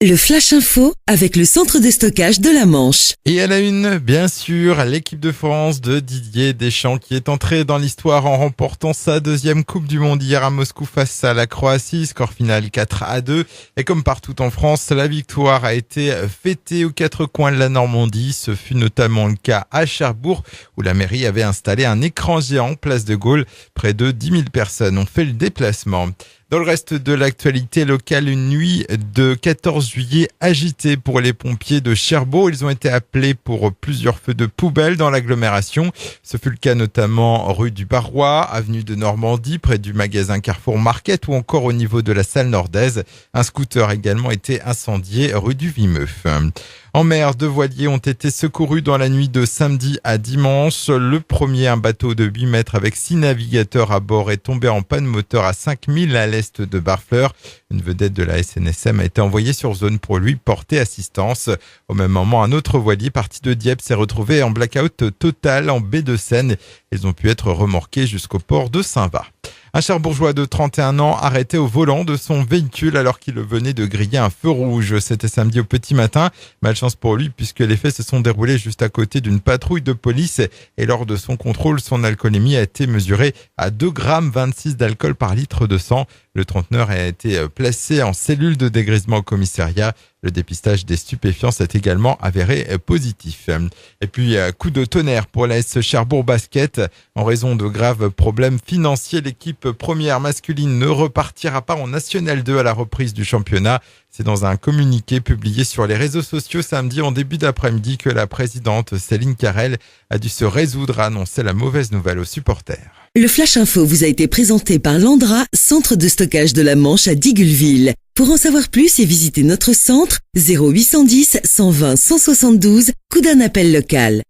Le Flash Info avec le centre de stockage de la Manche. Et à la une, bien sûr, l'équipe de France de Didier Deschamps qui est entrée dans l'histoire en remportant sa deuxième Coupe du Monde hier à Moscou face à la Croatie, score final 4-2. Et comme partout en France, la victoire a été fêtée aux quatre coins de la Normandie. Ce fut notamment le cas à Cherbourg où la mairie avait installé un écran géant place de Gaulle. Près de 10 000 personnes ont fait le déplacement. Dans le reste de l'actualité locale, une nuit de 14 juillet agitée pour les pompiers de Cherbourg. Ils ont été appelés pour plusieurs feux de poubelle dans l'agglomération. Ce fut le cas notamment rue du Barrois, avenue de Normandie, près du magasin Carrefour Market ou encore au niveau de la salle Nordaise. Un scooter a également été incendié rue du Vimeuf. En mer, 2 voiliers ont été secourus dans la nuit de samedi à dimanche. Le premier, un bateau de 8 mètres avec 6 navigateurs à bord, est tombé en panne moteur à 5000 à l'est de Barfleur. Une vedette de la SNSM a été envoyée sur zone pour lui porter assistance. Au même moment, un autre voilier parti de Dieppe s'est retrouvé en blackout total en baie de Seine. Ils ont pu être remorqués jusqu'au port de Saint-Va. Un Cherbourgeois de 31 ans arrêté au volant de son véhicule alors qu'il venait de griller un feu rouge. C'était samedi au petit matin. Malchance pour lui puisque les faits se sont déroulés juste à côté d'une patrouille de police et lors de son contrôle, son alcoolémie a été mesurée à 2,26 g d'alcool par litre de sang. Le trentenaire a été placé en cellule de dégrisement au commissariat. Le dépistage des stupéfiants s'est également avéré positif. Et puis, coup de tonnerre pour l'AS Cherbourg Basket. En raison de graves problèmes financiers, l'équipe première masculine ne repartira pas en National 2 à la reprise du championnat. C'est dans un communiqué publié sur les réseaux sociaux samedi en début d'après-midi que la présidente Céline Carrel a dû se résoudre à annoncer la mauvaise nouvelle aux supporters. Le Flash Info vous a été présenté par Landra, centre de stockage de la Manche à Digulleville. Pour en savoir plus et visiter notre centre, 0810 120 172, coup d'un appel local.